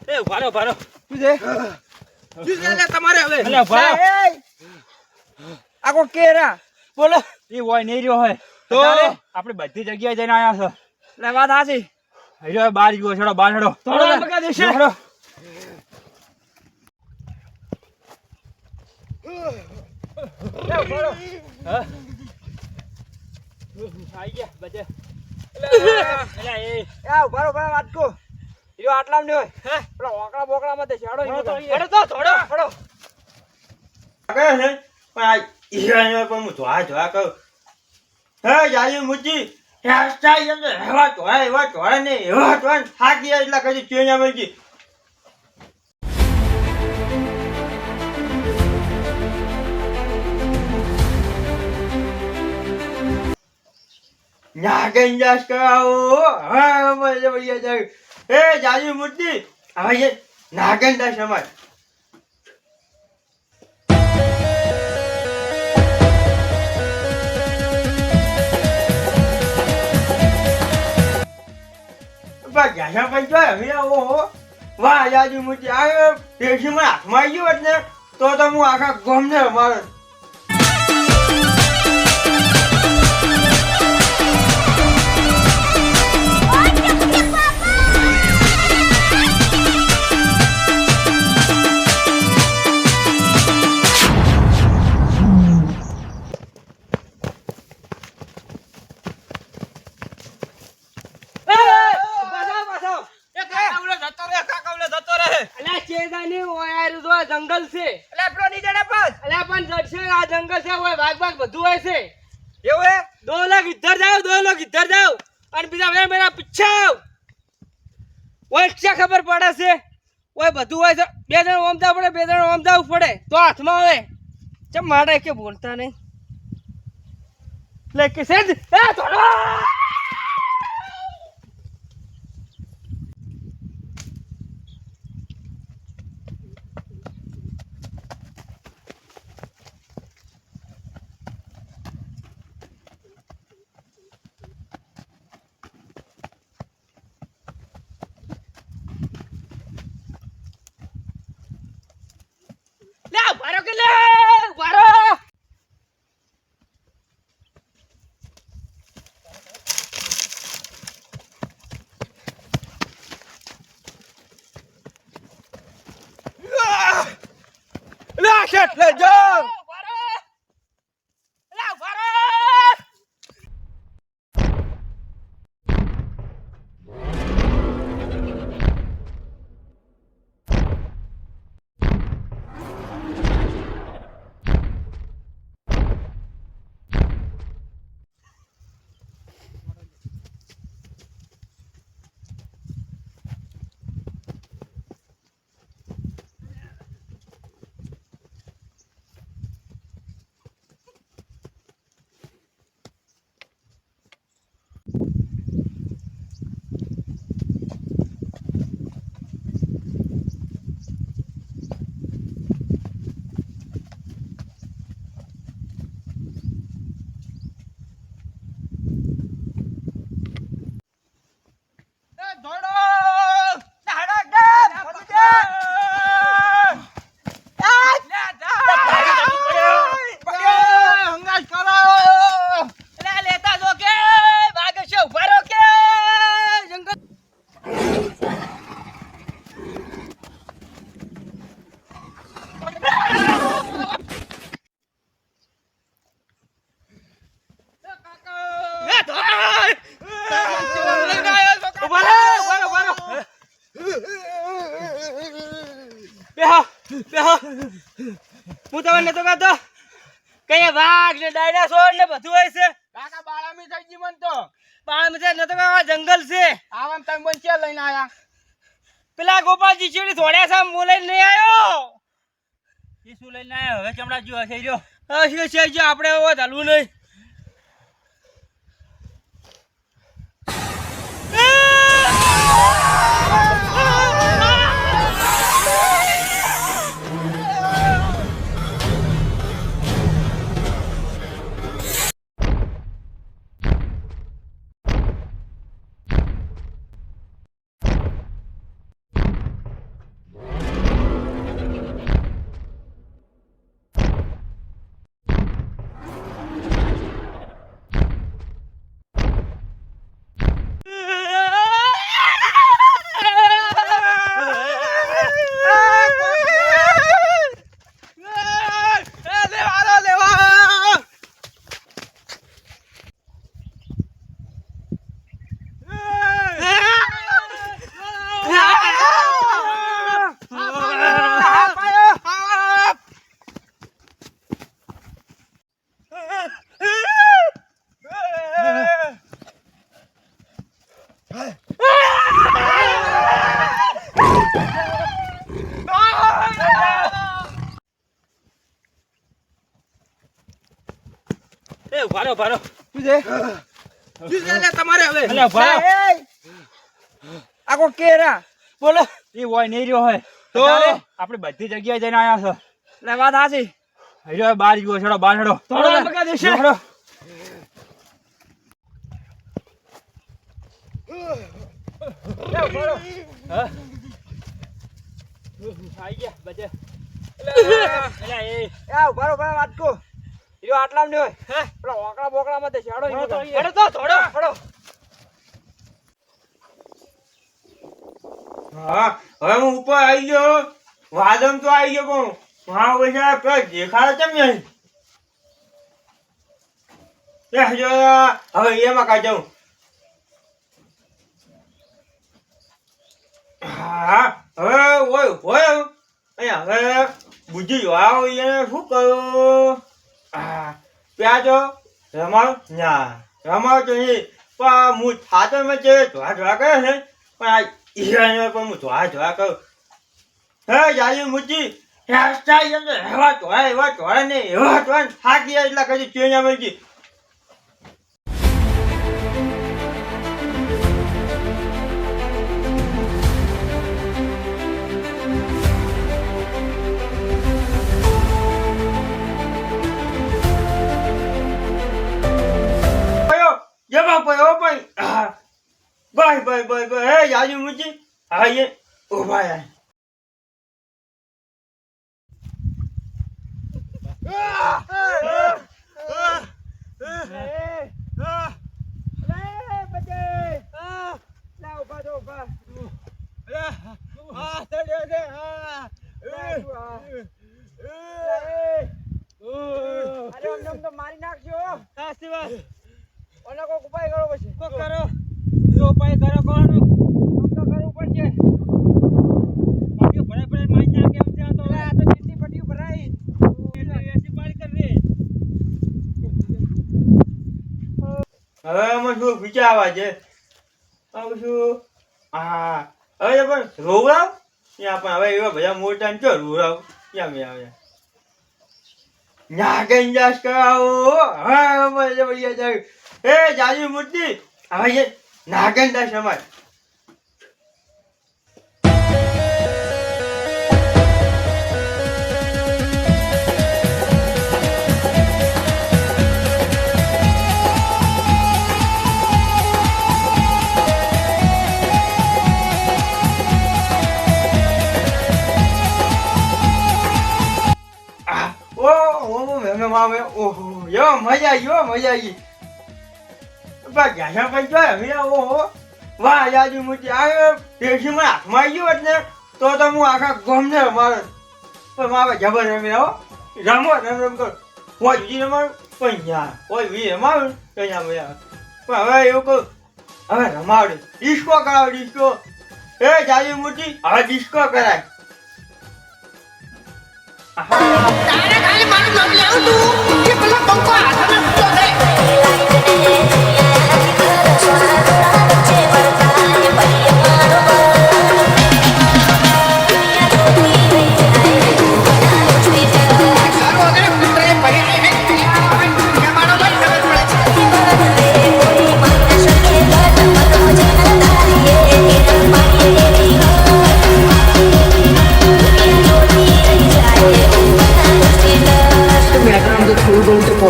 એ ભારો ભારો શું છે તમારે હવે અલે ભાઈ આકો કેરા બોલો એ હોય નહીં રહ્યો હોય તો આપણે બધી જગ્યાએ જઈને આયા છો એટલે વાત સાચી હરિયો બહાર ગયો છોડો બહાર છોડો થોડો બગા દેશે છોડો આઈ ગયા બજે એલા એ બરો વાત કો ઈરો આટલામ ને હોય પેલા ઓકળા બોકળા માં છાડો હેડો તો થોડો હેડો આગળ છે પણ આ ઈરાનો પણ હું ધોવા કહું હે જાયું મુજી હેરસ્ટાઈલ એમ એવા ધોળા ને એવા ધોળા થાકી ગયા એટલા કદી ચોયા મળી નાગન જાસ કરાવો હા મજા પડી જાય એ જાયું મુજી હવે નાગન દાસ અમાર જાસા પણ જોય હવે ઓહો વાહ જાજુ મુજી આ પેશીમાં હાથમાં આવી ગયો એટલે તો હું આખા ગમને મારો જંગલ છે એટલે આપણો ની જડે પાસ એટલે પણ જડશે આ જંગલ છે ઓય ભાગ ભાગ બધું હોય છે એવું હે 2 લાખ ઇધર જાવ અને બીજા વે મેરા પીછે ઓય ક્યાં ખબર પડે છે ઓય બધું હોય છે બે જણ ઓમ જાવ પડે બે જણ ઓમ જાવ પડે તો હાથમાં આવે ચમ મારે કે બોલતા નહીં લે કે સેજ એ થોડો ભારો કે લે ભારો લે શેટ લે જો ભારો લે ભારો હું તમને તો કહેતો કઈ વાઘ ને ડાયનાસોર ને બધું હોય છે કાકા બાળામી થઈ ગઈ મન તો બાળામી થઈ ન તો જંગલ છે આમ તમે બંચે લઈને આયા પેલા ગોપાલજી ચીડી થોડ્યા સામ બોલાઈને નહીં આવ્યો એ શું લઈને આવ્યો હવે ચમડા જો હશે જો હશે જો આપણે હવે ચાલવું નહીં એ ભારો ભારો શું છે શું છે લે તમારે હવે અલ્યા ભારો આકો કેરા બોલો એ હોય નહીં રહ્યો હોય તો? આપણે બધી જગ્યાએ જઈને આયા છે લે વાત હાચી હઈરો બાર ગયો છોડો બાર છોડો થોડો મગા દેશે છોડો. હા? આઈ ગયા બધે અલ્યા એ આ ઉભારો ભાઈ વાત કો ઈરો આટલામ ને હોય હે પેલા ઓકળા બોકળામાં તે છાડો ઈરો તો હેડો તો થોડો થોડો હા હવે હું ઉપર આવી ગયો વાદમ તો આવી ગયો પણ હા પૈસા પેલા દેખાડે કેમ નહીં જો હવે એમાં કાઢ જાઉં હા હવે હોય અહીંયા હવે બુજી આવો એને શું કરું પ્યાજો રમાડો ના રમાડો તો નહીં પણ હું થાતો મેં જે ધોળા કરે છે પણ આ ઈરાને પણ હું ધોળા કરું હે જાજી મુજી હેરસ્ટાઈલ એમ એવા ધોળા ને એવા ધોળા થાકી એટલા કદી ચેન્જ મળી બસ હે જાજી મુજી હા એ ઉભા યાર મારી નાખજો કોક ઉપાય કરો પછી કોક કરો ઉપાય કરો કોનો કરવું પડશે પાટીઓ ભરાય ભરાય માઈ ના કેમ છે આ તો આ તો જેટલી પટ્ટીઓ ભરાઈ એસી પાડી કર રે હવે એમાં શું વિચારવા છે આવું શું હા હવે પણ રોવરાવ ત્યાં પણ હવે એવા બધા મોટા ને ચો રોવરાવ ત્યાં મેં આવ્યા નાગન જાસ કરાવો હવે મજા પડી જાય એ જાજી મૂર્તિ હવે એ નાગન દાસ સમાજ ઓહો યો મજા આવી બા ગયા ભાઈ જો હવે ઓહો વાહ યાદી મુજી આ દેશી માં હાથમાં આવી ગયો એટલે તો હું આખા ગમને મારે પણ મારે જબર રમી રમો રમ કર કોઈ બીજી રમાડું પણ યા કોઈ બી રમાડું તો અહીંયા મજા પણ હવે એવું કહું હવે રમાડું ડિસ્કો કરાવ ડિસ્કો એ જાજી મુજી હવે ડિસ્કો કરાય તારે ખાલી મારું નામ લેવું તું કે પેલો પંખો હાથમાં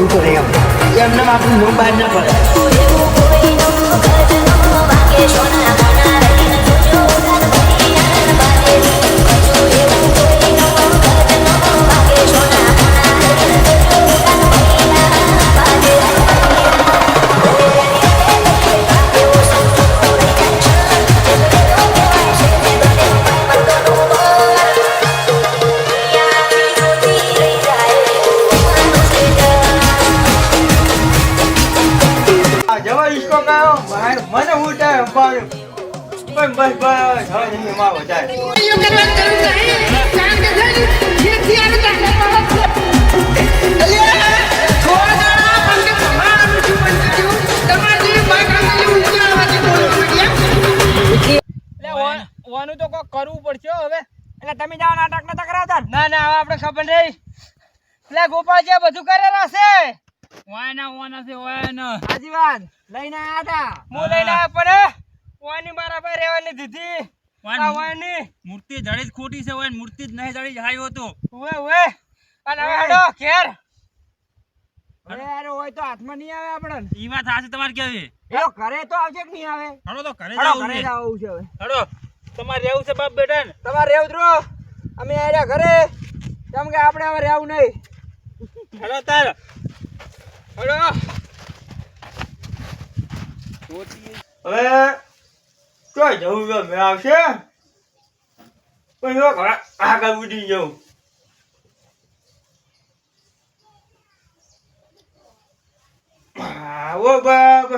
મૂકો દે એમને આપણું લોક બહાર ના પડે મને ઉઠાય પણ બસ હવે નહીં માં વધારે यो करवा करूं नहीं जान के धन ये दिया न तक अलिया थोड़ा पंखे भगवान मुझे बंद क्यों તમારી માઈક આને ઊંચી આવાજે બોલવા માંડ્યા એટલે ઓનું તો કોક કરવું પડશે હો હવે એટલે તમે જાવ નાટક નતા કરાવતા ના ના હવે આપણે ખબર નહીં એટલે ગોપાલ જે બધું કરે રહેશે સાચી વાત લઈને આયા હતા હું લઈને આવ્યો પણ ઓની મારા પાસે રહેવાની દીધી આ ઓની મૂર્તિ જડી જ ખોટી છે ઓય મૂર્તિ જ નહીં જડી જાય હતો ઓએ ઓએ અને હવે હેડો ઘેર અરે યાર હોય તો હાથમાં નહીં આવે આપણને ઈ વાત સાચી તમારે કેવી એનો ઘરે તો આવશે કે નહીં આવે હડો તો ઘરે હડો જાવું ઘરે છે જવું છે હવે હડો તમારે રહેવું છે બાપ બેટા ને તમારે રહેવું જ રહો અમે આયા ઘરે કેમ કે આપણે હવે રહેવું નહીં હડો તાર હેડો હવે ચોય જવું તો મેં આવશે પણ એવો ઘણા આગળ ઉડી જવું આવો બસ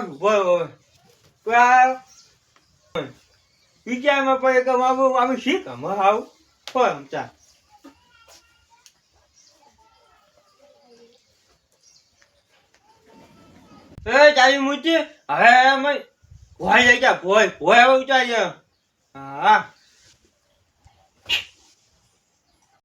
વિચારમાં પડે કે આવું શીખ આવું ફોન ચા ચાલી મૂકી હવે અમે ભોય જઈ ગયા ભોય ભોય હવે ઉચારીએ હા